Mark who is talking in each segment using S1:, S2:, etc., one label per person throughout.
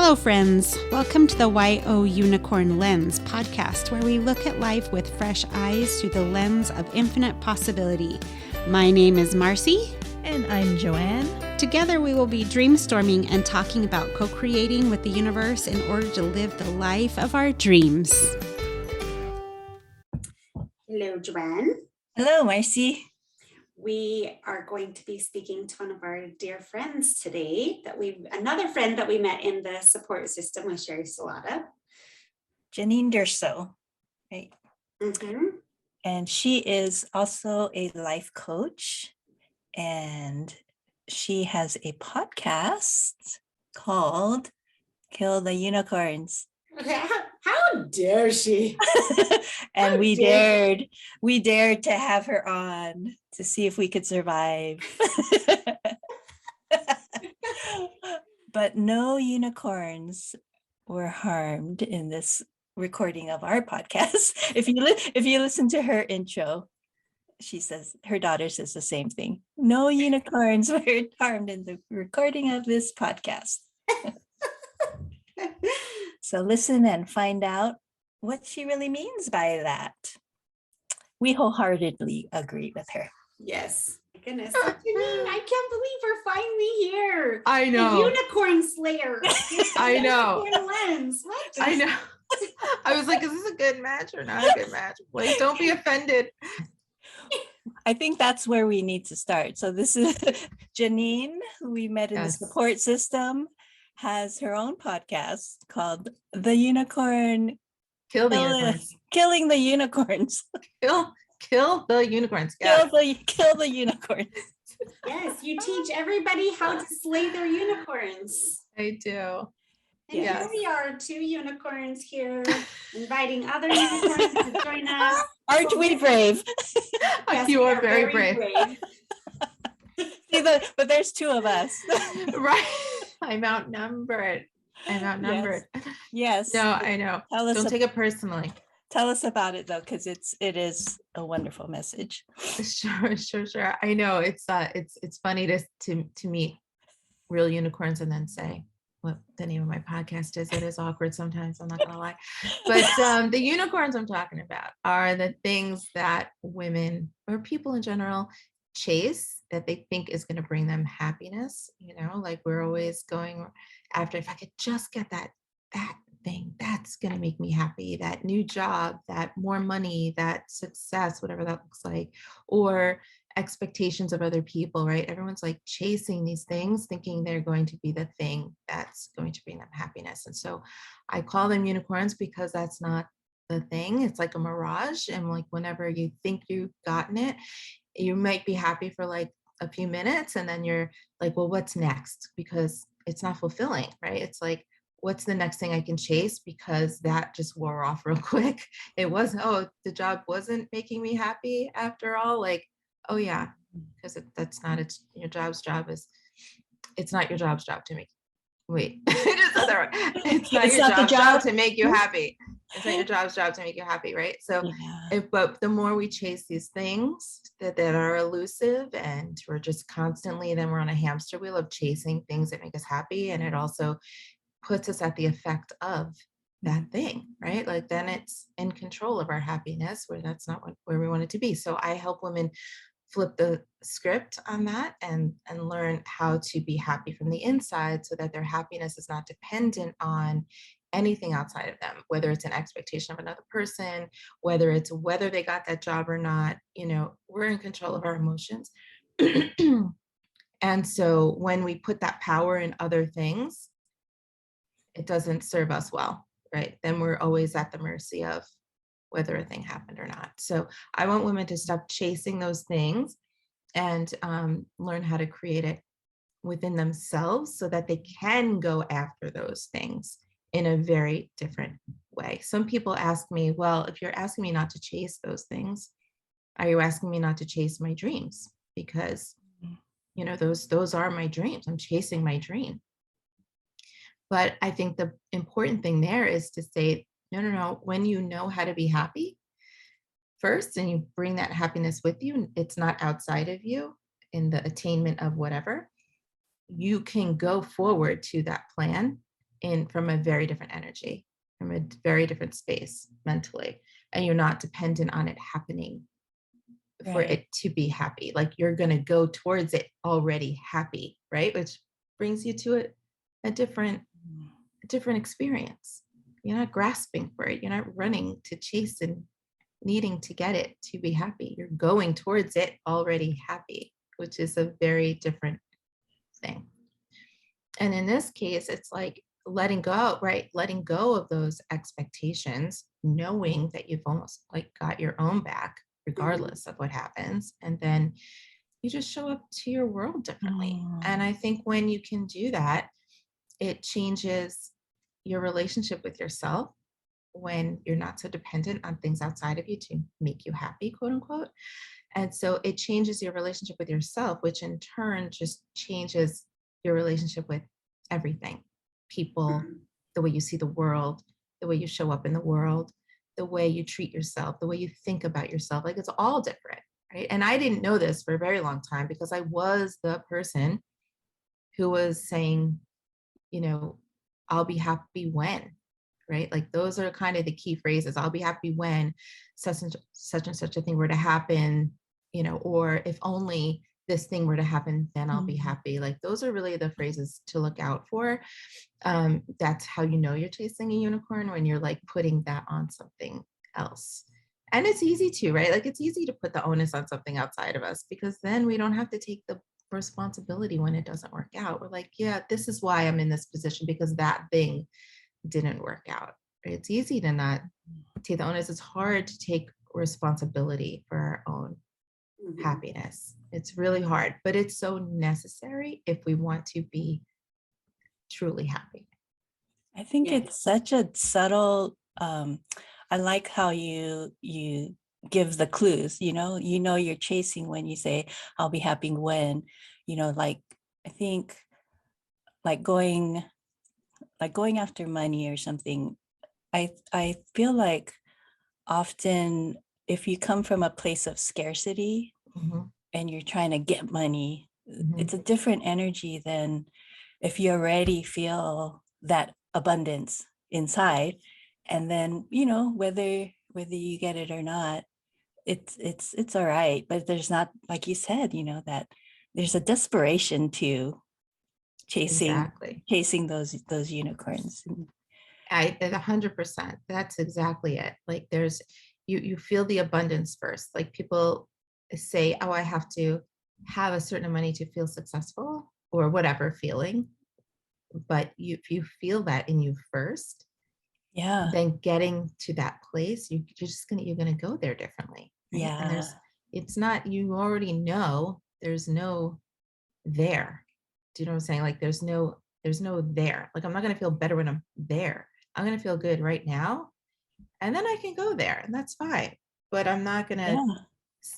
S1: Hello, friends. Welcome to the YOUnicorn Lens podcast, where we look at life with fresh eyes through the lens of infinite possibility. My name is Marcy.
S2: And I'm Joanne.
S1: Together, we will be dreamstorming and talking about co-creating with the universe in order to live the life of our dreams. Hello, Joanne.
S2: Hello, Marcy.
S1: We are going to be speaking to one of our dear friends today, another friend that we met in the support system with Sheri Salata.
S2: Janine Durso, right?
S1: Mm-hmm.
S2: And she is also a life coach, and she has a podcast called Kill the Unicorns.
S1: How dare she?
S2: And we dared to have her on to see if we could survive. But no unicorns were harmed in this recording of our podcast. If you listen to her intro, she says, her daughter says the same thing. No unicorns were harmed in the recording of this podcast. So listen and find out what she really means by that. We wholeheartedly agree with her.
S1: Yes. My goodness. Janine, I can't believe we're finally here.
S3: I know.
S1: The unicorn slayer.
S3: I know.
S1: Lens. What?
S3: I know. I was like, is this a good match or not a good match? Please don't be offended.
S2: I think that's where we need to start. So this is Janine, who we met in the support system, has her own podcast called The Unicorn.
S3: Kill the unicorns.
S2: Killing the unicorns.
S3: Kill the unicorns. Yes.
S2: Kill the unicorns.
S1: Yes, you teach everybody how to slay their unicorns.
S3: I do.
S1: And here we are, two unicorns here, inviting other unicorns to join us.
S2: Aren't we brave?
S1: Yes,
S3: you are very brave.
S2: See, but there's two of us.
S3: Right. I'm outnumbered.
S2: Yes.
S3: No, I know. Don't take it personally.
S2: Tell us about it though, because it is a wonderful message.
S3: Sure. I know it's funny to meet real unicorns and then say what the name of my podcast is. It is awkward sometimes, I'm not gonna lie. But the unicorns I'm talking about are the things that women or people in general chase that they think is going to bring them happiness. Like we're always going after, if I could just get that thing, that's going to make me happy, that new job, that more money, that success, whatever that looks like, or expectations of other people, right? Everyone's like chasing these things, thinking they're going to be the thing that's going to bring them happiness. And so I call them unicorns because that's not the thing. It's like a mirage. And like whenever you think you've gotten it, you might be happy for like a few minutes, and then you're like, well, what's next? Because it's not fulfilling, right? It's like, what's the next thing I can chase? Because that just wore off real quick. It wasn't, the job wasn't making me happy after all. Like, oh yeah, because it's not your job's job to make. Wait, it's not your job's job to make you happy. It's not your job's job to make you happy, right? So, but the more we chase these things that are elusive, and we're just constantly, then we're on a hamster wheel of chasing things that make us happy, and it also puts us at the effect of that thing, right? Like then it's in control of our happiness, where that's not where we want it to be. So I help women flip the script on that and learn how to be happy from the inside, so that their happiness is not dependent on anything outside of them, whether it's an expectation of another person, whether they got that job or not. We're in control of our emotions. And so when we put that power in other things, it doesn't serve us well, right? Then we're always at the mercy of whether a thing happened or not. So I want women to stop chasing those things and learn how to create it within themselves, so that they can go after those things in a very different way. Some people ask me, well, if you're asking me not to chase those things, are you asking me not to chase my dreams? Because, those are my dreams. I'm chasing my dream. But I think the important thing there is to say, no. When you know how to be happy first, and you bring that happiness with you, it's not outside of you in the attainment of whatever, you can go forward to that plan from a very different energy, from a very different space mentally, and you're not dependent on it happening for
S2: Right.
S3: it to be happy. Like you're going to go towards it already happy, right? Which brings you to a different experience. You're not grasping for it. You're not running to chase and needing to get it to be happy. You're going towards it already happy, which is a very different thing. And in this case, it's like letting go, right? Letting go of those expectations, knowing that you've almost like got your own back, regardless of what happens. And then you just show up to your world differently. And I think when you can do that, it changes your relationship with yourself when you're not so dependent on things outside of you to make you happy, quote unquote. And so it changes your relationship with yourself, which in turn just changes your relationship with everything, people, the way you see the world, the way you show up in the world, the way you treat yourself, the way you think about yourself. Like it's all different, right? And I didn't know this for a very long time because I was the person who was saying, you know, I'll be happy when, right? Like those are kind of the key phrases. I'll be happy when such and such a thing were to happen, you know, or if only this thing were to happen, then I'll be happy. Like those are really the phrases to look out for. That's how you know you're chasing a unicorn, when you're like putting that on something else. And it's easy to, right? Like it's easy to put the onus on something outside of us, because then we don't have to take the responsibility when it doesn't work out. We're like, yeah, this is why I'm in this position, because that thing didn't work out. Right? It's easy to not take the onus. It's hard to take responsibility for our own happiness. It's really hard, but it's so necessary if we want to be truly happy.
S2: I think it's such a subtle, I like how you give the clues, you know, you're chasing when you say, I'll be happy when, you know, like, I think like going after money or something. I feel like often if you come from a place of scarcity and you're trying to get money, it's a different energy than if you already feel that abundance inside. And then, you know, whether you get it or not, it's all right. But there's not, like you said, you know, that there's a desperation to chasing those unicorns.
S3: I 100%. That's exactly it. Like there's you feel the abundance first. Like people say, oh, I have to have a certain money to feel successful or whatever feeling. But if you feel that in you first, then getting to that place, you're gonna go there differently. Right? And it's not, you already know there's no there. Do you know what I'm saying? Like there's no there. Like I'm not gonna feel better when I'm there. I'm gonna feel good right now, and then I can go there, and that's fine. But I'm not gonna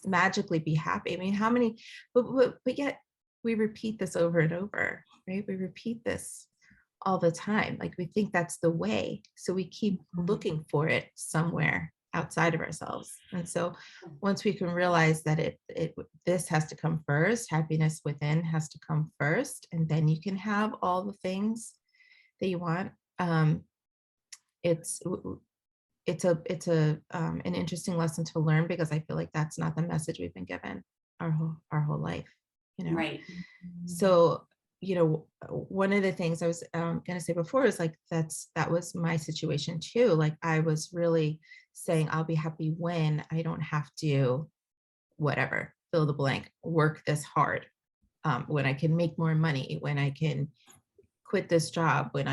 S3: magically be happy. I mean, how many? But yet we repeat this over and over, right? We repeat this all the time. Like we think that's the way, so we keep looking for it somewhere outside of ourselves. And so once we can realize that this has to come first, happiness within has to come first, and then you can have all the things that you want. It's an interesting lesson to learn, because I feel like that's not the message we've been given our whole life, you know.
S1: Right.
S3: So, you know, one of the things I was going to say before is like that was my situation too. Like I was really saying, I'll be happy when I don't have to, whatever, fill the blank, work this hard, when I can make more money, when I can quit this job, when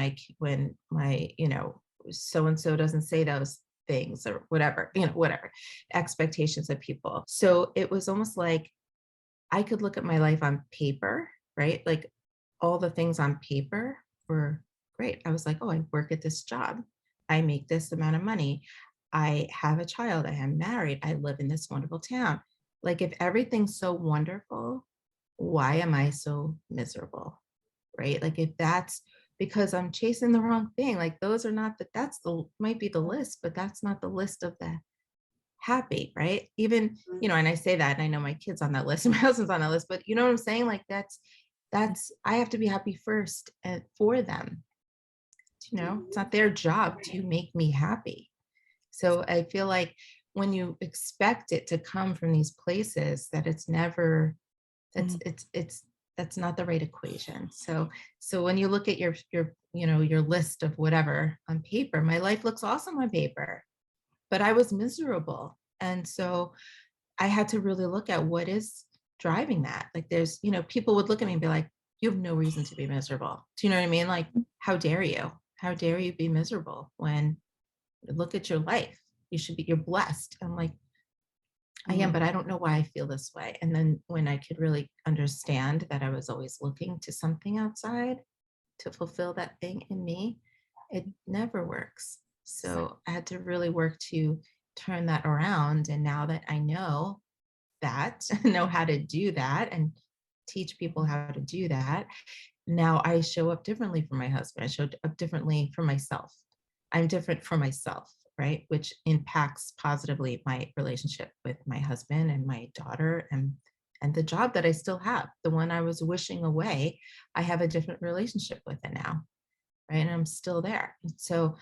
S3: my, you know, so and so doesn't say those things, or whatever, you know, whatever expectations of people. So it was almost like I could look at my life on paper, right? Like all the things on paper were great. I was like, oh, I work at this job, I make this amount of money, I have a child, I am married, I live in this wonderful town. Like if everything's so wonderful, why am I so miserable? Right? Like if that's because I'm chasing the wrong thing, like those are not might be the list, but that's not the list of the happy, right? Even, you know, and I say that and I know my kid's on that list and my husband's on that list, but you know what I'm saying? Like that's I have to be happy first for them it's not their job to make me happy. So I feel like when you expect it to come from these places, that it's never, that's not the right equation. So when you look at your list of whatever on paper, my life looks awesome on paper, but I was miserable. And so I had to really look at what is driving that. Like there's, people would look at me and be like, you have no reason to be miserable. Do you know what I mean? Like, how dare you? How dare you be miserable when look at your life? You're blessed. I'm like, I am, but I don't know why I feel this way. And then when I could really understand that I was always looking to something outside to fulfill that thing in me, it never works. So I had to really work to turn that around. And now that I know that, know how to do that and teach people how to do that, now I show up differently for my husband. I showed up differently for myself. I'm different for myself, right? Which impacts positively my relationship with my husband and my daughter and the job that I still have. The one I was wishing away, I have a different relationship with it now, right? And I'm still there. And so,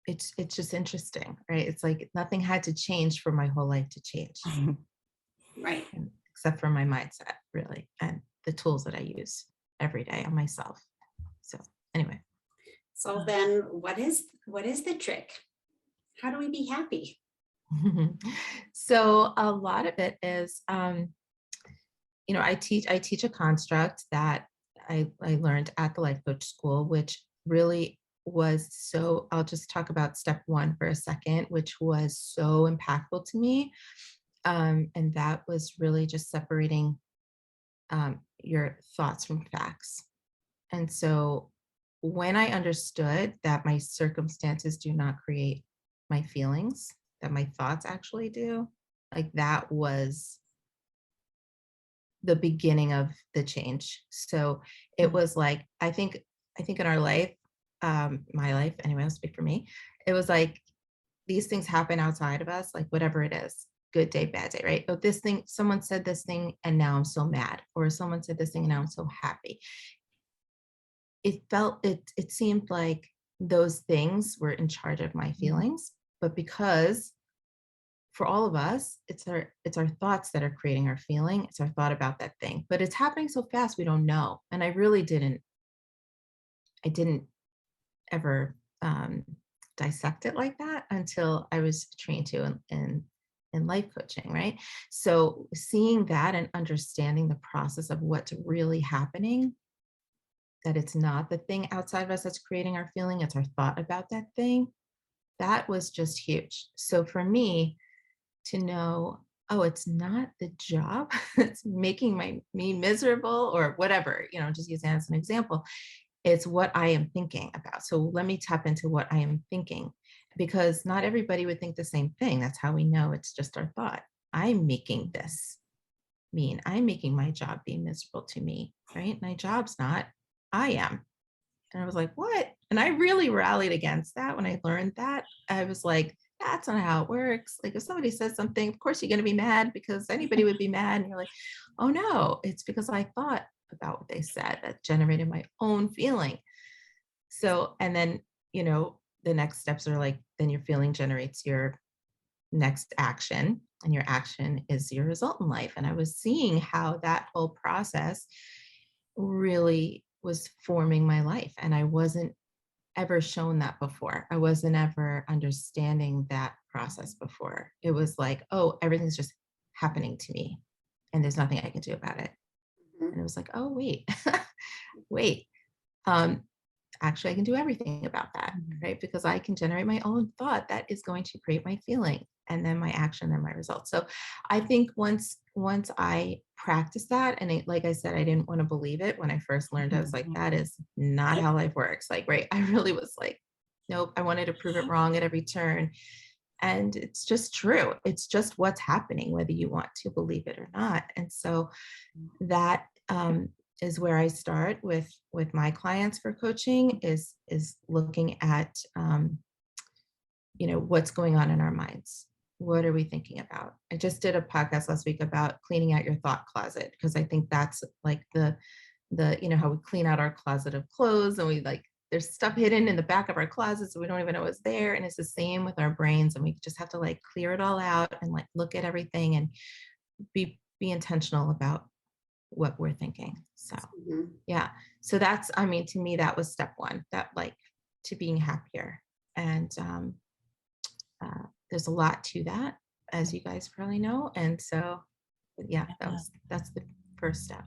S3: it's just interesting, right? It's like nothing had to change for my whole life to change.
S1: Right.
S3: Except for my mindset, really, and the tools that I use every day on myself. So anyway.
S1: So then what is the trick? How do we be happy?
S3: So a lot of it is, I teach a construct that I learned at the life coach school, which really was so, I'll just talk about step one for a second, which was so impactful to me. And that was really just separating your thoughts from facts. And so when I understood that my circumstances do not create my feelings, that my thoughts actually do, like that was the beginning of the change. So it was like, I think in our life, my life, anyway, I'll speak for me. It was like these things happen outside of us, like whatever it is, good day, bad day, right? Oh, this thing, someone said this thing and now I'm so mad, or someone said this thing and now I'm so happy. It seemed like those things were in charge of my feelings, but because for all of us, it's our thoughts that are creating our feeling. It's our thought about that thing, but it's happening so fast we don't know. And I really didn't ever dissect it like that until I was trained to in life coaching, right? So seeing that and understanding the process of what's really happening, that it's not the thing outside of us that's creating our feeling, it's our thought about that thing, that was just huge. So for me to know, oh, it's not the job that's making me miserable or whatever, just using that as an example. It's what I am thinking about. So let me tap into what I am thinking, because not everybody would think the same thing. That's how we know it's just our thought. I'm making this mean. I'm making my job be miserable to me, right? My job's not, I am. And I was like, what? And I really rallied against that when I learned that. I was like, that's not how it works. Like if somebody says something, of course you're going to be mad because anybody would be mad. And you're like, oh no, it's because I thought about what they said that generated my own feeling. So, and then, the next steps are like, then your feeling generates your next action, and your action is your result in life. And I was seeing how that whole process really was forming my life. And I wasn't ever shown that before. I wasn't ever understanding that process before. It was like, oh, everything's just happening to me and there's nothing I can do about it. And it was like, oh, wait, wait. Actually, I can do everything about that, right? Because I can generate my own thought that is going to create my feeling and then my action and my results. So I think once I practiced that, and like I said, I didn't want to believe it when I first learned. I was like, that is not how life works. Like, right. I really was like, nope, I wanted to prove it wrong at every turn. And it's just true. It's just what's happening, whether you want to believe it or not. And so that is where I start with my clients for coaching is looking at, what's going on in our minds. What are we thinking about? I just did a podcast last week about cleaning out your thought closet, because I think that's like the how we clean out our closet of clothes, and we like, there's stuff hidden in the back of our closet, so we don't even know it's there. And it's the same with our brains, and we just have to like clear it all out and like look at everything and be intentional about what we're thinking. So yeah, so that's, I mean, to me, that was step one, that like to being happier. And there's a lot to that, as you guys probably know. And so yeah, that's the first step.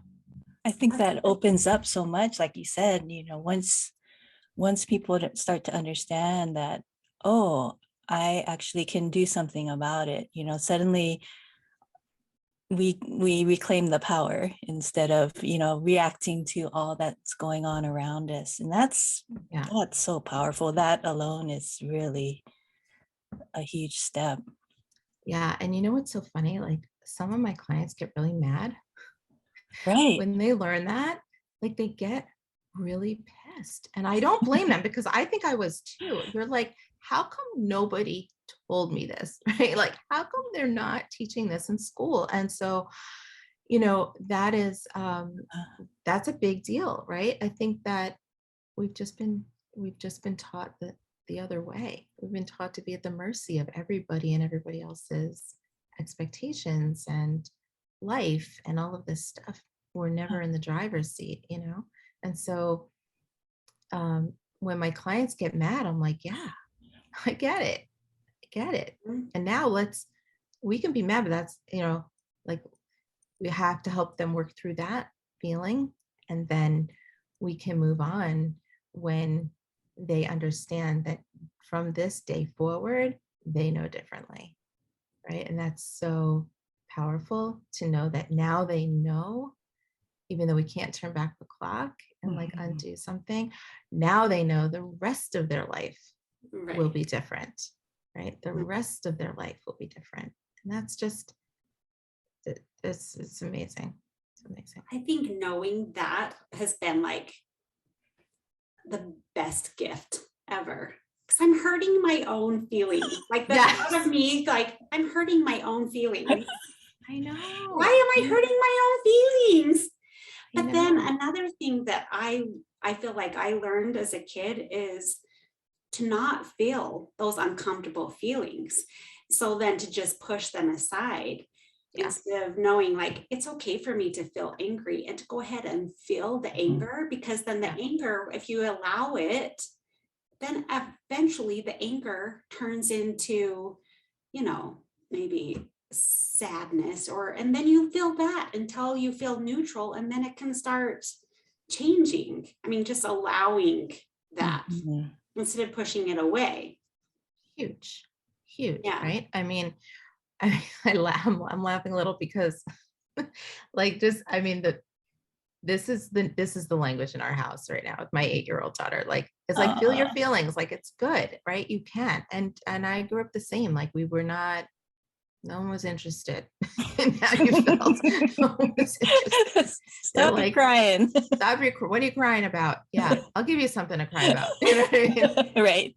S2: I think that opens up so much, like you said, once people start to understand that, oh, I actually can do something about it, suddenly we reclaim the power instead of, reacting to all that's going on around us. And that's so powerful. That alone is really a huge step.
S3: Yeah. And you know what's so funny? Like some of my clients get really mad.
S2: Right.
S3: When they learn that, like they get really pissed. And I don't blame them, because I think I was too. You're like, how come nobody told me this? Right? Like, how come they're not teaching this in school? And so, that is, that's a big deal, right? I think that we've just been taught that the other way. We've been taught to be at the mercy of everybody and everybody else's expectations and life and all of this stuff. We're never in the driver's seat, And so when my clients get mad, I'm like, yeah, I get it. And now we can be mad, but that's, like we have to help them work through that feeling. And then we can move on when they understand that from this day forward, they know differently. Right. And that's so powerful to know that now they know, even though we can't turn back the clock and like undo something, now they know the rest of their life will be different. Right. The rest of their life will be different. And that's just, it's amazing. It's amazing.
S1: I think knowing that has been like the best gift ever, because I'm hurting my own feelings. Like the thought of me, like I'm hurting my own feelings.
S3: I know.
S1: Why am I hurting my own feelings? But then another thing that I feel like I learned as a kid is to not feel those uncomfortable feelings. So then to just push them aside instead of knowing like it's okay for me to feel angry and to go ahead and feel the anger, because then the anger, if you allow it, then eventually the anger turns into, maybe sadness, and then you feel that until you feel neutral, and then it can start changing. I mean, just allowing that instead of pushing it away.
S3: Huge, right? I mean, I'm laughing a little because like just, I mean, this is the language in our house right now with my 8-year-old daughter. Like, it's like, feel your feelings, like it's good, right? You can. And I grew up the same, like we were not, no one was interested in how you felt. No one was interested.
S2: Stop like, crying.
S3: Stop what are you crying about? Yeah, I'll give you something to cry about. You know what I mean?
S2: Right.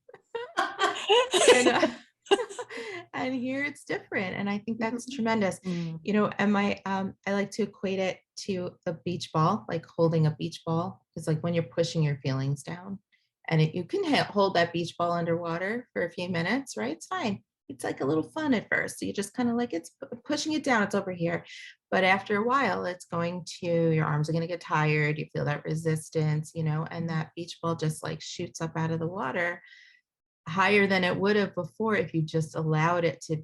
S3: And here it's different. And I think that's tremendous. And I like to equate it to a beach ball, like holding a beach ball. It's like when you're pushing your feelings down, and you can hold that beach ball underwater for a few minutes, right? It's fine. It's like a little fun at first. So you just kind of like, it's pushing it down. It's over here. But after a while, it's going to, your arms are going to get tired. You feel that resistance, and that beach ball just like shoots up out of the water higher than it would have before if you just allowed it to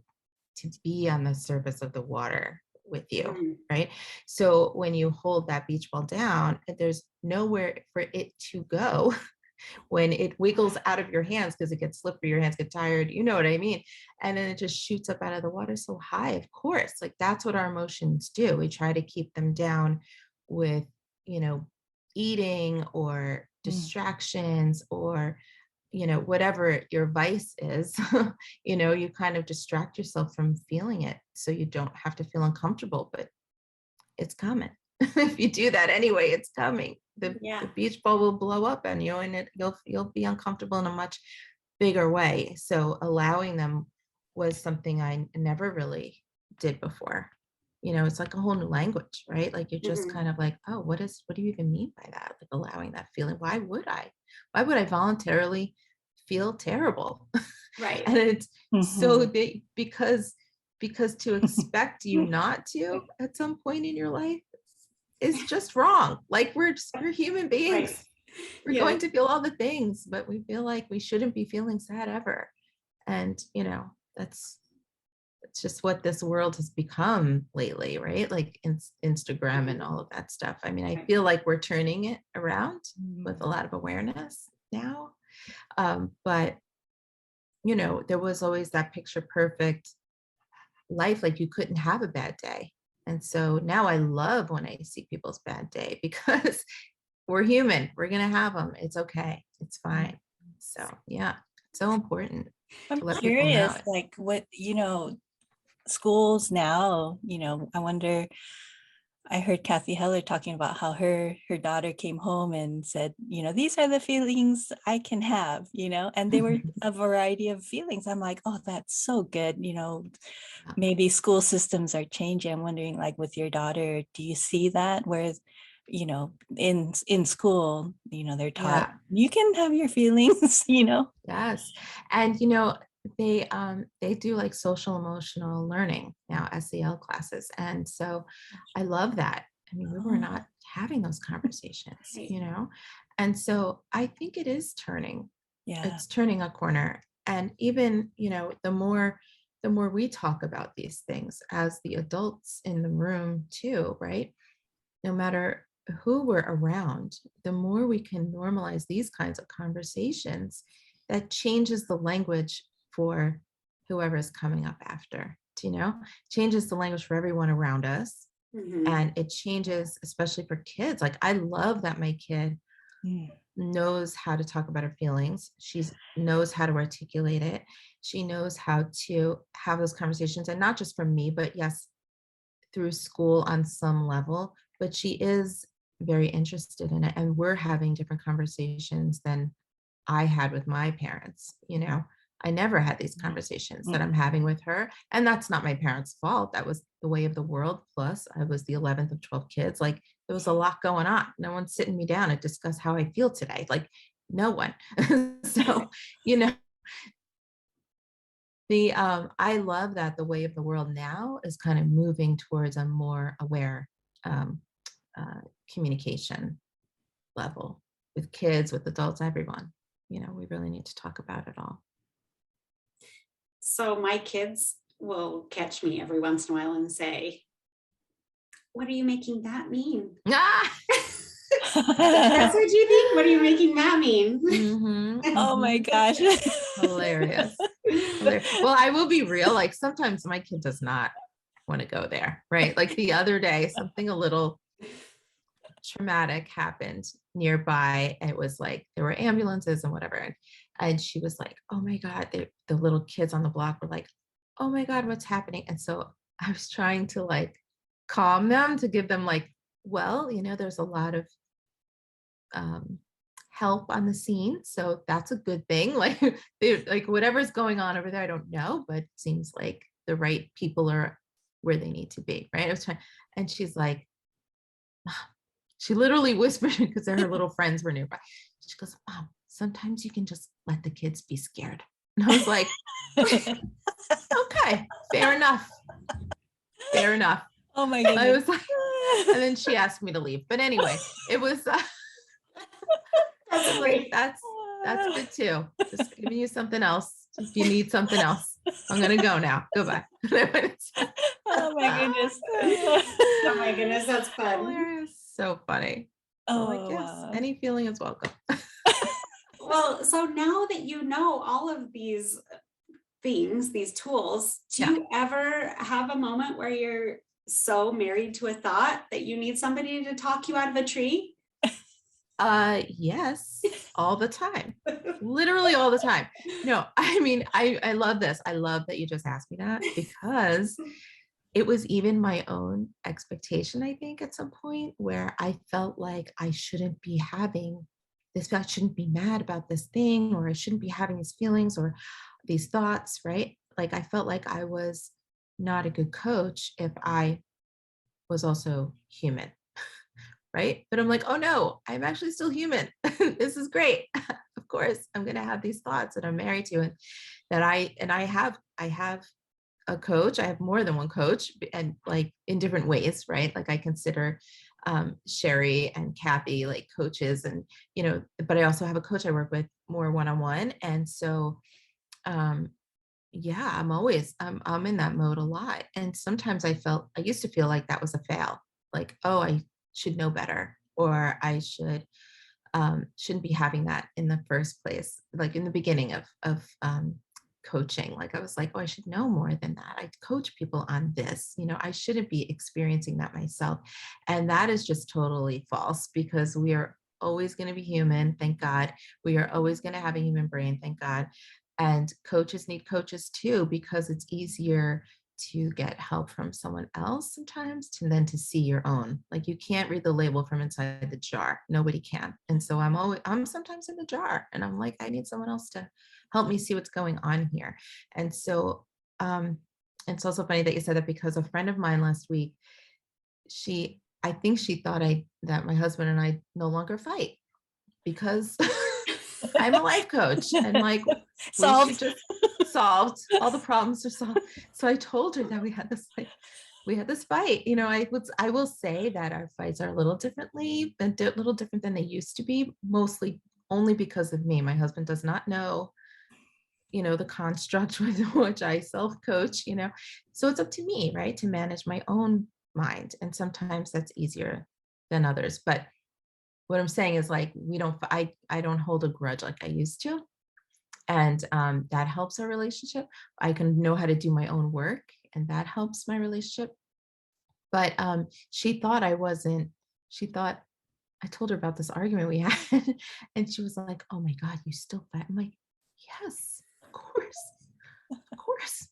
S3: be on the surface of the water with you, right? So when you hold that beach ball down, there's nowhere for it to go when it wiggles out of your hands, because it gets slippery, your hands get tired, you know what I mean? And then it just shoots up out of the water so high. Of course, like that's what our emotions do. We try to keep them down with, eating or distractions or whatever your vice is, you kind of distract yourself from feeling it so you don't have to feel uncomfortable, but it's coming. If you do that anyway, it's coming. The beach ball will blow up on you, and you'll be uncomfortable in a much bigger way. So allowing them was something I never really did before, it's like a whole new language, right? Like you're just
S1: Mhm.
S3: kind of like, oh, what do you even mean by that? Like allowing that feeling. Why would I voluntarily feel terrible?
S1: Right.
S3: And it's so
S2: Mhm.
S3: big because to expect you not to at some point in your life is just wrong. Like we're human beings.
S1: Right.
S3: We're
S1: Yeah.
S3: going to feel all the things, but we feel like we shouldn't be feeling sad ever. And that's it's just what this world has become lately, right? Like Instagram and all of that stuff. I mean, I
S1: Right.
S3: feel like we're turning it around with a
S2: Mhm.
S3: lot of awareness now. But there was always that picture perfect life, like you couldn't have a bad day. And so now I love when I see people's bad day because we're human. We're going to have them. It's okay. It's fine. So, yeah, it's so important
S2: I'm
S3: to let people know
S2: curious,
S3: it.
S2: like what, schools now, I wonder, I heard Kathy Heller talking about how her daughter came home and said, these are the feelings I can have, and they were a variety of feelings. I'm like, oh, that's so good. Maybe school systems are changing. I'm wondering, like with your daughter, do you see that where, in school, they're taught
S3: Yeah.
S2: you can have your feelings,
S3: Yes. And they do like social emotional learning now, SEL classes. And so I love that. I mean, we were
S2: Oh,
S3: not having those conversations,
S1: Right.
S3: And so I think it is turning.
S2: yeah.
S3: It's turning a corner. And even, the more we talk about these things as the adults in the room too, right? No matter who we're around, the more we can normalize these kinds of conversations, that changes the language for whoever is coming up after. Changes the language for everyone around us.
S1: Mhm.
S3: And it changes, especially for kids. Like, I love that my kid
S2: Mm.
S3: knows how to talk about her feelings. She knows how to articulate it. She knows how to have those conversations, and not just from me, but yes, through school on some level, but she is very interested in it. And we're having different conversations than I had with my parents. I never had these conversations that I'm
S2: Mhm.
S3: having with her. And that's not my parents' fault. That was the way of the world. Plus, I was the 11th of 12 kids. Like, there was a lot going on. No one's sitting me down to discuss how I feel today. Like, no one. So, you know, I love that the way of the world now is kind of moving towards a more aware um, uh, communication level with kids, with adults, everyone. We really need to talk about it all.
S1: So my kids will catch me every once in a while and say, "What are you making that mean?"
S3: Ah!
S1: That's what you think? What are you making that mean?
S2: Oh my gosh.
S3: Hilarious. Well, I will be real. Like, sometimes my kid does not want to go there, right? Like the other day, something a little traumatic happened nearby. And it was like there were ambulances and whatever. And she was like, oh my God, the little kids on the block were like, oh my God, what's happening? And so I was trying to like calm them, to give them like, well, there's a lot of um, help on the scene. So that's a good thing. Like, like whatever's going on over there, I don't know, but it seems like the right people are where they need to be. Right. I was trying, and she's like, she literally whispered because her little friends were nearby. She goes, Mom, sometimes you can just let the kids be scared. And I was like, okay, fair enough. Fair enough.
S2: Oh my
S3: I
S2: goodness.
S3: was like, and then she asked me to leave. But anyway, it was I was like, that's good too. Just giving you something else. If you need something else, I'm gonna go now. Goodbye.
S2: Oh my goodness.
S1: Oh my goodness, that's fun.
S3: Hilarious. So funny. So like,
S2: Oh
S3: yes,
S2: wow.
S3: any feeling is welcome.
S1: Well, so now that you know all of these things, these tools, do
S3: Yeah.
S1: you ever have a moment where you're so married to a thought that you need somebody to talk you out of a tree?
S3: Yes, all the time. Literally all the time. No, I mean, I love this. I love that you just asked me that, because it was even my own expectation, I think, at some point, where I felt like I shouldn't be having this, I shouldn't be mad about this thing, or I shouldn't be having these feelings or these thoughts, right? Like, I felt like I was not a good coach if I was also human. Right. But I'm like, oh no, I'm actually still human. This is great. Of course, I'm going to have these thoughts that I'm married to, and that I have a coach. I have more than one coach, and like in different ways, right? Like I consider Sheri and Kathy like coaches, and but I also have a coach I work with more one-on-one. And so yeah, I'm in that mode a lot. And sometimes I used to feel like that was a fail. Like, oh, I should know better, or I shouldn't be having that in the first place. Like in the beginning of coaching, like I was like, oh, I should know more than that. I coach people on this, I shouldn't be experiencing that myself. And that is just totally false, because we are always going to be human. Thank God. We are always going to have a human brain. Thank God. And coaches need coaches too, because it's easier to get help from someone else sometimes than to see your own. Like you can't read the label from inside the jar. Nobody can. And so I'm sometimes in the jar, and I'm like, I need someone else to help me see what's going on here. And so it's also funny that you said that, because a friend of mine last week, I think she thought that my husband and I no longer fight, because I'm a life coach, and like
S2: Solved.
S3: we should just solved, all the problems are solved. So I told her that we had this fight. I will say that our fights are a little different than they used to be, mostly only because of me. My husband does not know the construct with which I self-coach, so it's up to me, right, to manage my own mind. And sometimes that's easier than others. But what I'm saying is, like, I don't hold a grudge like I used to. And that helps our relationship. I can know how to do my own work, and that helps my relationship. But she thought I told her about this argument we had, and she was like, oh my God, you still fight? I'm like, yes, of course.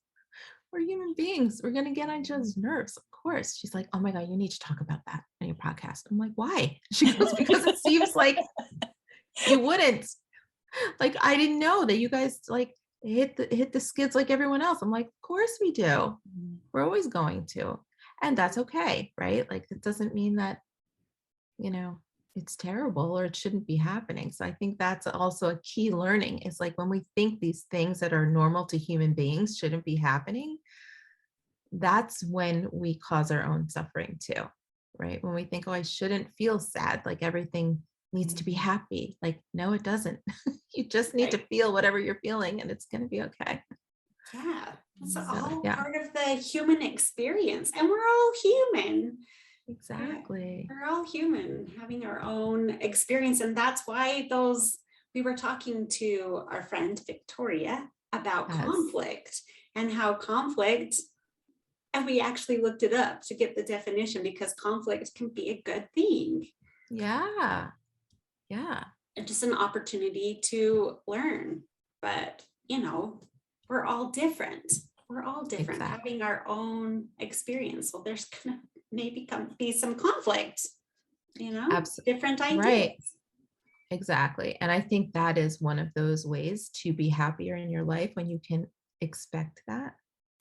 S3: We're human beings. We're going to get on each other's nerves. Of course. She's like, oh my God, you need to talk about that on your podcast. I'm like, why? She goes, because it seems like you wouldn't. Like, I didn't know that you guys like hit the skids like everyone else. I'm like, of course we do. We're always going to. And that's okay, right? Like, it doesn't mean that, it's terrible or it shouldn't be happening. So I think that's also a key learning, is like, when we think these things that are normal to human beings shouldn't be happening, that's when we cause our own suffering too, right? When we think, oh, I shouldn't feel sad, like everything needs to be happy. Like, no, it doesn't. You just need to feel whatever you're feeling, and it's going to be okay.
S1: Yeah, it's all
S3: yeah.
S1: part of the human experience, and we're all human.
S3: Exactly.
S1: We're all human, having our own experience. And that's why we were talking to our friend Victoria about conflict, and how conflict, and we actually looked it up to get the definition, because conflict can be a good thing.
S3: Yeah.
S1: And just an opportunity to learn. But, we're all different. Exactly. Having our own experience. Well, there's gonna maybe be some conflict, different ideas.
S3: Right. Exactly. And I think that is one of those ways to be happier in your life, when you can expect that,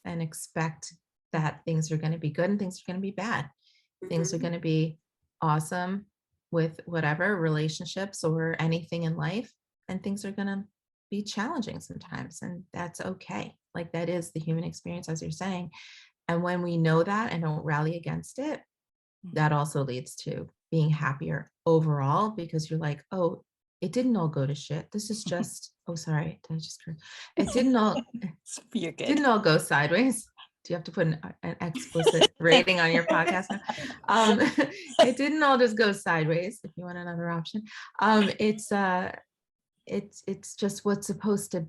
S3: and expect that things are going to be good and things are going to be bad. Mm-hmm. Things are going to be awesome with whatever relationships or anything in life, and things are going to be challenging sometimes, and that's okay. Like, that is the human experience, as you're saying. And when we know that and don't rally against it, that also leads to being happier overall, because you're like, oh, it didn't all go to shit. This is just, oh, sorry, did I just curse? It didn't all,
S2: You're good.
S3: Didn't all go sideways. Do you have to put an explicit rating on your podcast now? It didn't all just go sideways. If you want another option, it's just what's supposed to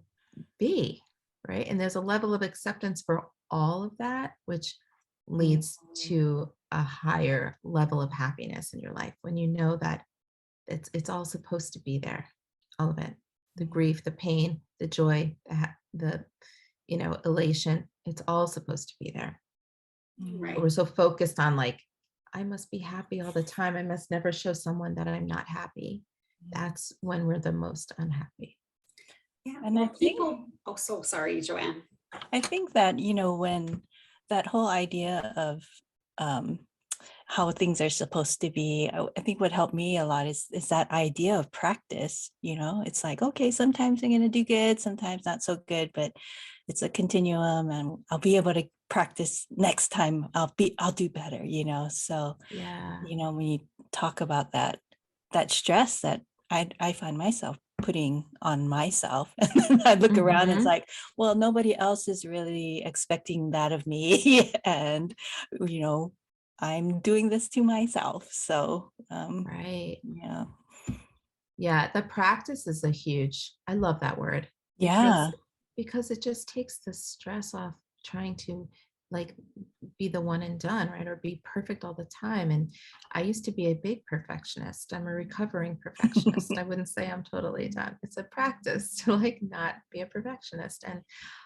S3: be, right? And there's a level of acceptance for all of that, which leads to a higher level of happiness in your life, when you know that it's all supposed to be there, all of it, the grief, the pain, the joy, the elation, it's all supposed to be there.
S1: Right.
S3: But we're so focused on, like, I must be happy all the time, I must never show someone that I'm not happy. That's when we're the most unhappy.
S1: Yeah. And I think, oh, so sorry, Joanne.
S2: I think that, when that whole idea of how things are supposed to be. I think what helped me a lot is that idea of practice. It's like, okay, sometimes I'm going to do good, sometimes not so good, but it's a continuum, and I'll be able to practice next time. I'll do better, So,
S3: Yeah.
S2: when you talk about that stress that I find myself putting on myself, and then I look around and it's like, well, nobody else is really expecting that of me. And, I'm doing this to myself. So,
S3: Right.
S2: yeah.
S3: Yeah. The practice is I love that word
S2: Yeah.
S3: because it just takes the stress off trying to like be the one and done, right? Or be perfect all the time. And I used to be a big perfectionist. I'm a recovering perfectionist. I wouldn't say I'm totally done. It's a practice to like not be a perfectionist. And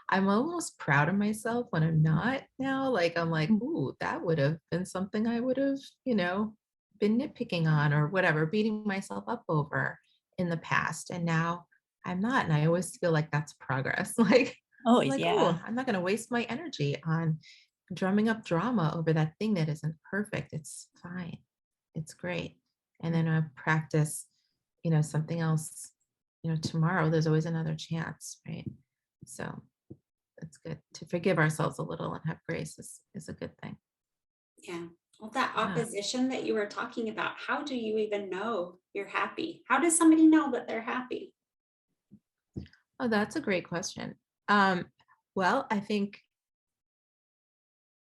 S3: I'm almost proud of myself when I'm not now. Like I'm like, ooh, that would have been something I would have, been nitpicking on or whatever, beating myself up over in the past. And now I'm not. And I always feel like that's progress. Like,
S2: Oh,
S3: I'm like,
S2: yeah.
S3: oh, I'm not going to waste my energy on drumming up drama over that thing that isn't perfect. It's fine. It's great. And then I practice, something else, tomorrow. There's always another chance, right? So it's good to forgive ourselves a little and have grace is a good thing.
S1: Yeah. Well, that
S3: Yeah.
S1: opposition that you were talking about, how do you even know you're happy? How does somebody know that they're happy?
S3: Oh, that's a great question. Well, I think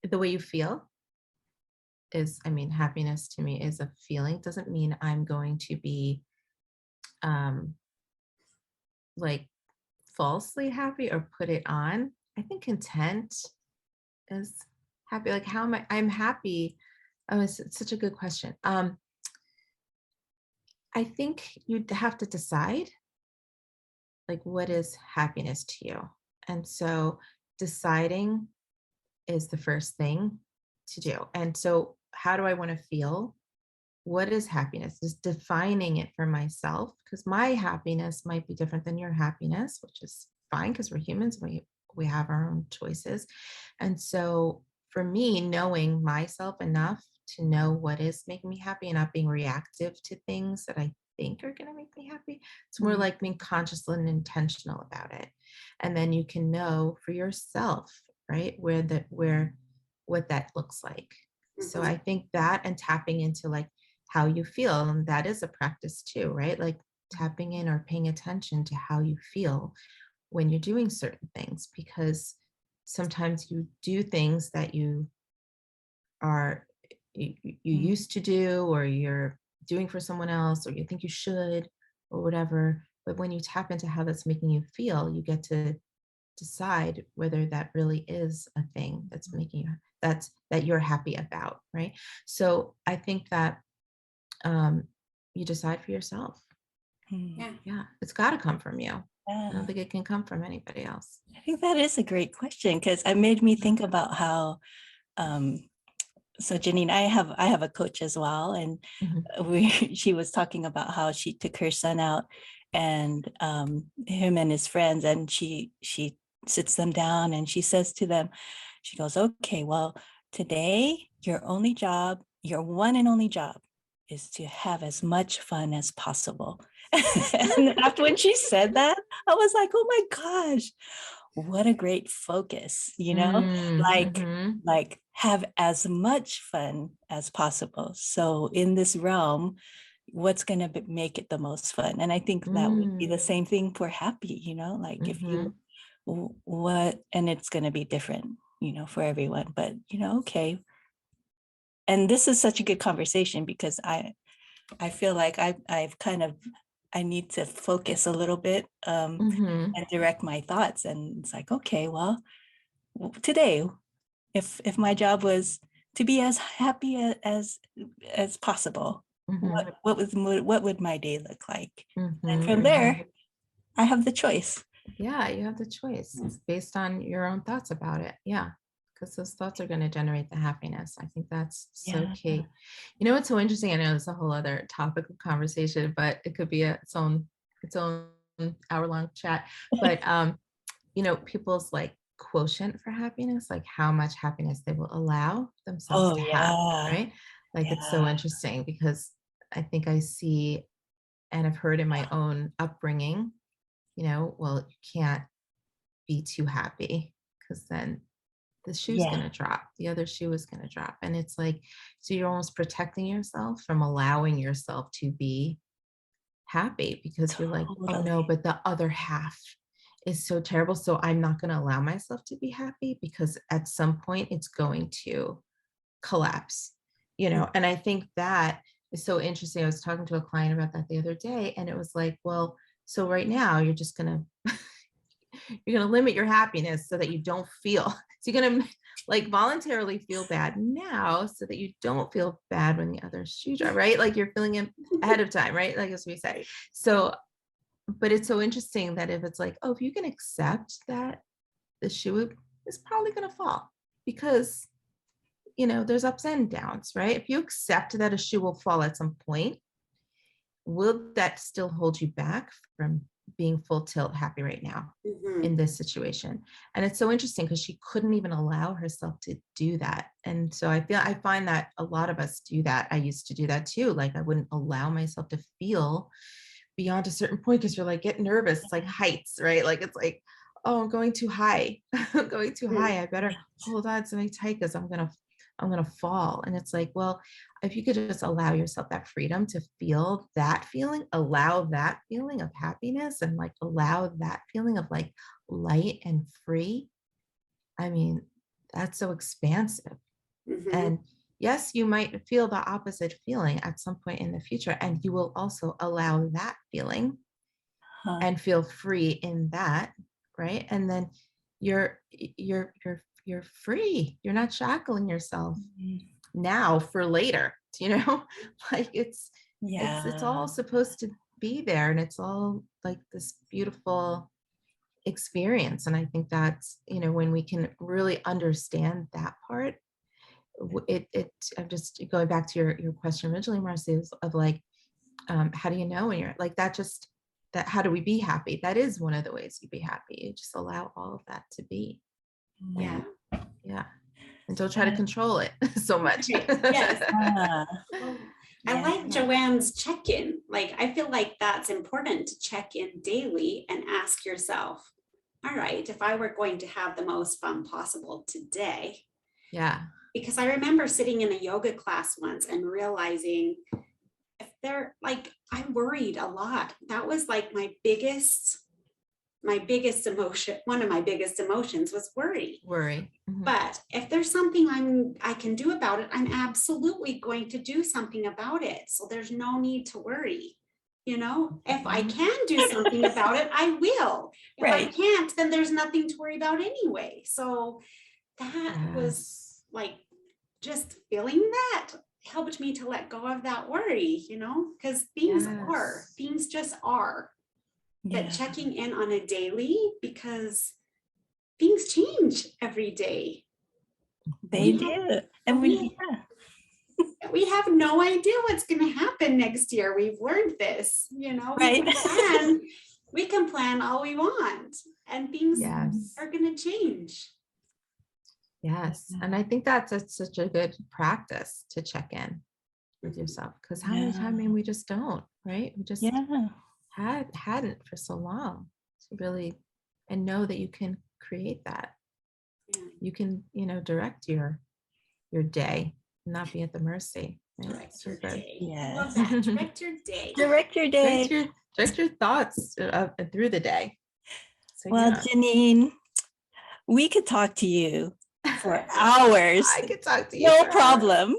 S3: the way you feel is, happiness to me is a feeling. Doesn't mean I'm going to be like falsely happy or put it on. I think content is happy. Like how am I'm happy. Oh, it's such a good question. I think you'd have to decide like what is happiness to you. And so deciding is the first thing to do. And so how do I want to feel? What is happiness? Just defining it for myself, because my happiness might be different than your happiness, which is fine because we're humans. We have our own choices. And so for me, knowing myself enough to know what is making me happy and not being reactive to things that I think are going to make me happy, it's more like being conscious and intentional about it. And then you can know for yourself, right, where what that looks like. So I think that, and tapping into like how you feel, and that is a practice too, right? Like tapping in or paying attention to how you feel when you're doing certain things, because sometimes you do things that you used to do, or you're doing for someone else, or you think you should, or whatever. But when you tap into how that's making you feel, you get to decide whether that really is a thing that's making you that you're happy about, right? So I think that you decide for yourself. Yeah, it's got to come from you. I don't think it can come from anybody else.
S2: I think that is a great question, because it made me think about how so Janine, I have a coach as well, and she was talking about how she took her son out, and him and his friends, and she sits them down and she says to them, she goes, okay, well, today your one and only job is to have as much fun as possible. And after when she said that, I was like, oh my gosh, what a great focus, like have as much fun as possible. So in this realm, what's going to make it the most fun? And I think that would be the same thing for happy, like if you and it's going to be different, for everyone, but okay. And this is such a good conversation, because I feel like I've kind of, I need to focus a little bit and direct my thoughts. And it's like, okay, well, today, if my job was to be as happy as possible, what would my day look like? And from there, I have the choice.
S3: Yeah, you have the choice. It's based on your own thoughts about it. Yeah, because those thoughts are going to generate the happiness. I think that's so key. It's so interesting. I know it's a whole other topic of conversation, but it could be its own hour-long chat. But people's like quotient for happiness, like how much happiness they will allow themselves to have, right? Like, it's so interesting because I think I see and have heard in my own upbringing, well, you can't be too happy because then the shoe's going to drop, the other shoe is going to drop. And it's like, so you're almost protecting yourself from allowing yourself to be happy because you're like, oh no, but the other half is so terrible. So I'm not going to allow myself to be happy because at some point it's going to collapse, and I think that is so interesting. I was talking to a client about that the other day, and it was like, well, so right now you're just going to you're going to limit your happiness so that you don't feel, so you're going to like voluntarily feel bad now so that you don't feel bad when the other shoe drop, right? Like you're feeling it ahead of time, right? Like as we say. So, but it's so interesting that if it's like, oh, if you can accept that the shoe is probably going to fall because, there's ups and downs, right? If you accept that a shoe will fall at some point, will that still hold you back from being full tilt happy right now in this situation? And it's so interesting because she couldn't even allow herself to do that. And so I find that a lot of us do that. I used to do that too. Like I wouldn't allow myself to feel beyond a certain point because you're like, get nervous. It's like heights, right? Like, it's like, oh, I'm going too high. I'm going too high. I better hold on something tight because I'm going to fall. And it's like, well, if you could just allow yourself that freedom to feel that feeling, allow that feeling of happiness and like allow that feeling of like light and free. I mean, that's so expansive. And yes, you might feel the opposite feeling at some point in the future, and you will also allow that feeling and feel free in that, right? And then you're free. You're not shackling yourself now for later, like it's all supposed to be there, and it's all like this beautiful experience. And I think that's, when we can really understand that part, I'm just going back to your question originally, Marcy, of like, how do you know when you're like that? Just that, how do we be happy? That is one of the ways you be happy. You just allow all of that to be.
S1: Yeah.
S3: And don't try to control it so much.
S1: Yes. I like Joanne's check-in. Like, I feel like that's important to check in daily and ask yourself, all right, if I were going to have the most fun possible today.
S3: Yeah.
S1: Because I remember sitting in a yoga class once and realizing if they're like, I worried a lot. That was like my biggest emotion. One of my biggest emotions was worry. But if there's something I can do about it, I'm absolutely going to do something about it. So there's no need to worry. If I can do something about it, I will. If I can't, then there's nothing to worry about anyway. So that was like, just feeling that helped me to let go of that worry, because things just are. But checking in on a daily, because things change every day.
S2: They do. And we
S1: have no idea what's going to happen next year. We've learned this, we can plan all we want, and things are going to change.
S3: Yes. And I think that's such a good practice to check in with yourself, because how many times, we just don't, right? We just hadn't for so long to really, and know that you can create that. You can, direct your day, not be at the mercy. Right?
S1: Direct your day.
S2: Yeah.
S1: Love that. Direct your day.
S2: Direct your day.
S3: Direct your thoughts through the day. So,
S2: well, Janine, we could talk to you for hours.
S3: I could talk to you.
S2: No problem.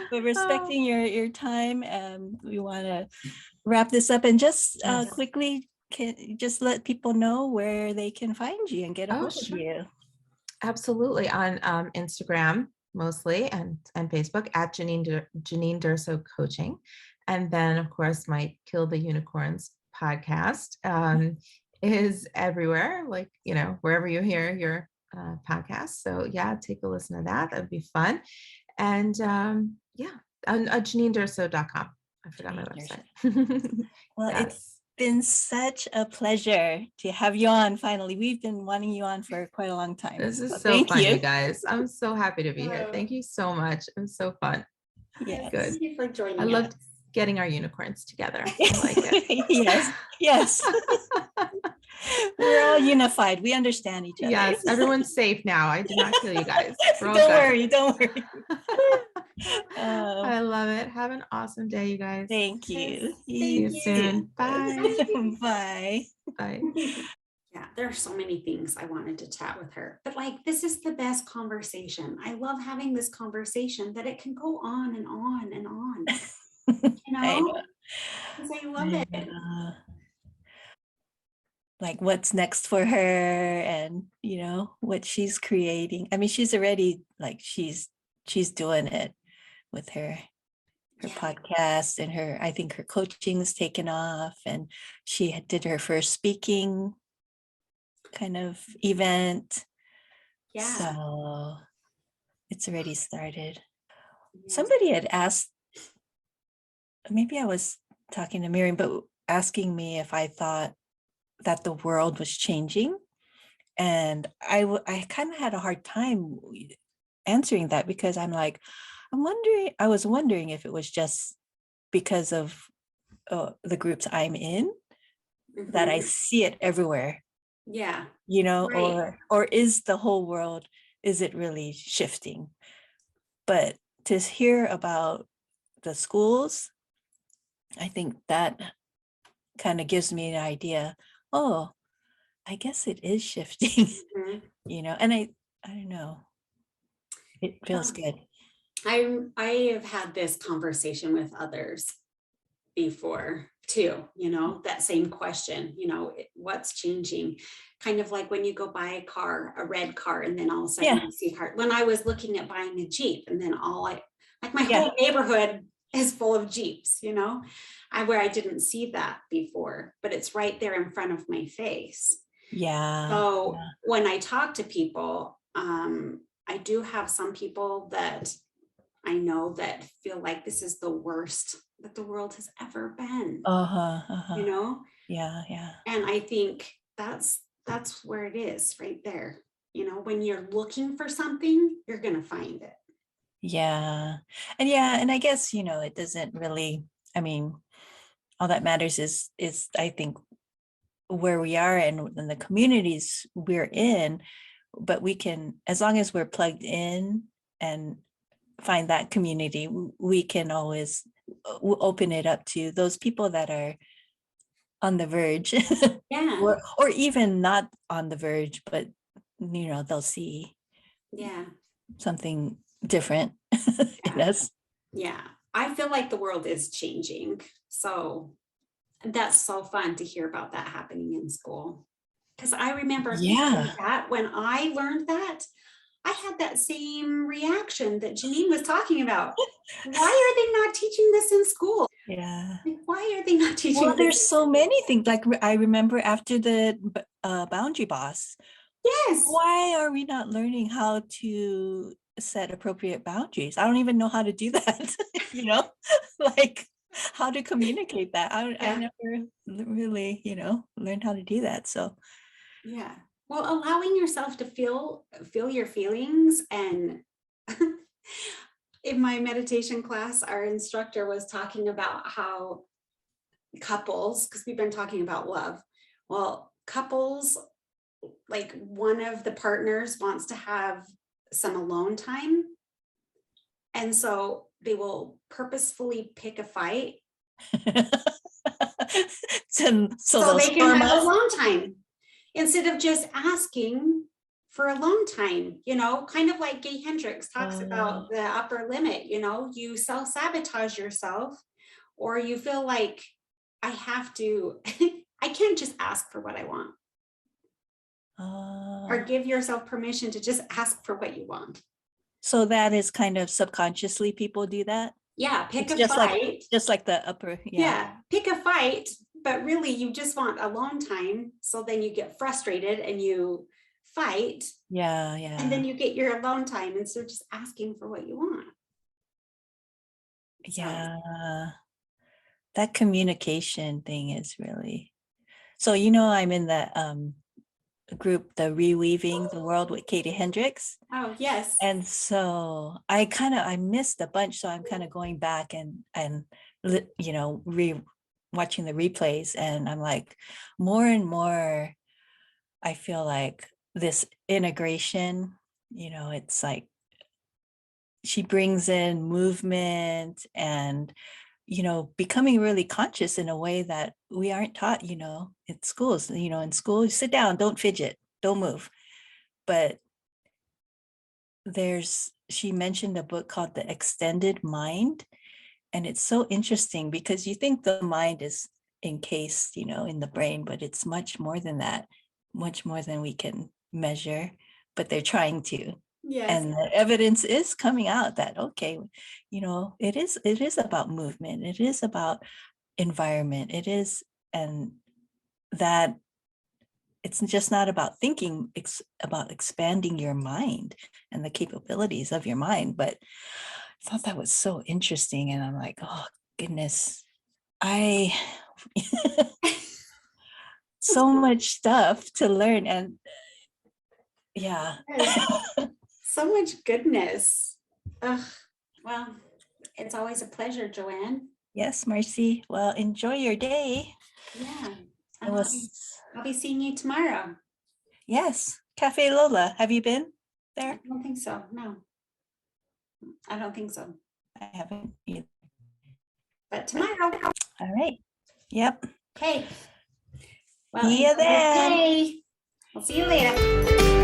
S2: But respecting your time, we want to wrap this up and just quickly just let people know where they can find you and get a hold of you.
S3: Absolutely. On Instagram mostly, and Facebook at Janine Durso Coaching. And then of course my Kill the Unicorns podcast is everywhere, like, wherever you hear your podcast. So take a listen to that. That'd be fun. And on JanineDurso.com. I forgot my website.
S2: Well, been such a pleasure to have you on finally. We've been wanting you on for quite a long time.
S3: This is
S2: So
S3: so
S2: thank
S3: fun, you
S2: you.
S3: guys. I'm so happy to be here. Thank you so much. It was so fun.
S2: Yes.
S3: Good.
S1: Thank you for joining
S3: I
S1: us.
S3: loved getting our unicorns together. I like it.
S2: Yes, yes. We're all unified. We understand each other.
S3: Yes, everyone's safe now. I did not kill you guys. We're all
S2: Don't
S3: good.
S2: worry, don't worry.
S3: I love it. Have an awesome day, you guys.
S2: Thank you.
S3: See you soon. Bye.
S2: Bye.
S3: Bye.
S1: Yeah, there are so many things I wanted to chat with her, but like, this is the best conversation. I love having this conversation that it can go on and on and on. You
S2: I
S1: know,
S2: know.
S1: 'cause I love it.
S2: Like what's next for her and what she's creating. I mean, she's already like she's doing it with her
S1: Yeah.
S2: podcast and I think her coaching's taken off, and she did her first speaking kind of event.
S1: Yeah.
S2: So it's already started.
S1: Yeah.
S2: Somebody had asked, maybe I was talking to Miriam, but asking me if I thought that the world was changing. And I kind of had a hard time answering that, because I was wondering if it was just because of the groups I'm in, that I
S1: Mhm.
S2: see it everywhere,
S1: Yeah.
S2: right. or is the whole world, is it really shifting? But to hear about the schools, I think that kind of gives me an idea. Oh, I guess it is shifting,
S1: Mhm.
S2: and I don't know. It feels good.
S1: I have had this conversation with others before too, that same question, what's changing? Kind of like when you go buy a red car, and then all of a sudden you see a car. When I was looking at buying a Jeep, and then my whole neighborhood is full of Jeeps, where I didn't see that before, but it's right there in front of my face.
S2: Yeah.
S1: So when I talk to people, I do have some people that I know that feel like this is the worst that the world has ever been.
S2: Yeah.
S1: And I think that's where it is, right there. When you're looking for something, you're gonna find it.
S2: Yeah. And I guess, it doesn't really, I mean, all that matters is I think where we are and the communities we're in, but we can, as long as we're plugged in and find that community, we can always open it up to those people that are on the verge.
S1: Yeah.
S2: or even not on the verge, but they'll see something different in us.
S1: Yeah, I feel like the world is changing, so that's so fun to hear about that happening in school, because I remember thinking that when I learned that, I had that same reaction that Janine was talking about. Why are they not teaching this in school?
S2: Yeah.
S1: Like, why are they not teaching
S2: Well,
S1: this?
S2: there's so many things. Like I remember after the boundary boss.
S1: Yes.
S2: Why are we not learning how to set appropriate boundaries? I don't even know how to do that. Like how to communicate that. I never really, learned how to do that. So
S1: yeah. Well, allowing yourself to feel your feelings. And in my meditation class, our instructor was talking about how couples, because we've been talking about love. Well, couples, like one of the partners wants to have some alone time. And so they will purposefully pick a fight so they can have alone time, instead of just asking for alone time, kind of like Gay Hendricks talks about the upper limit, you self-sabotage yourself, or you feel like I have to, I can't just ask for what I want. Or give yourself permission to just ask for what you want.
S2: So that is kind of subconsciously people do that?
S1: Yeah, pick a fight.
S2: Just like the upper,
S1: pick a fight, but really you just want alone time. So then you get frustrated and you fight.
S2: Yeah.
S1: And then you get your alone time instead of just asking for what you want.
S2: Yeah. that communication thing is really, so, you know, I'm in the group, the Reweaving the World with Katie Hendricks.
S1: Oh, yes.
S2: And so I missed a bunch. So I'm kind of going back and you know, watching the replays, and I'm like, more and more, I feel like this integration, you know, it's like she brings in movement and, you know, becoming really conscious in a way that we aren't taught, you know, at schools. You know, in school, you sit down, don't fidget, don't move. But she mentioned a book called The Extended Mind. And it's so interesting because you think the mind is encased, you know, in the brain, but it's much more than that, much more than we can measure, but they're trying to.
S1: Yes.
S2: And the evidence is coming out that, okay, you know, it is about movement. It is about environment. It is, and that it's just not about thinking, it's about expanding your mind and the capabilities of your mind. But I thought that was so interesting. And I'm like, oh goodness, so much stuff to learn. And yeah.
S1: So much goodness. Ugh. Well, it's always a pleasure, Joanne.
S2: Yes, Marcy. Well, enjoy your day.
S1: Yeah.
S2: I'll
S1: be seeing you tomorrow.
S2: Yes. Cafe Lola. Have you been there?
S1: I don't think so. No. I don't think so.
S2: I haven't either.
S1: But tomorrow.
S2: All right. Yep.
S1: Okay. Well,
S2: See you then.
S1: I'll see you later.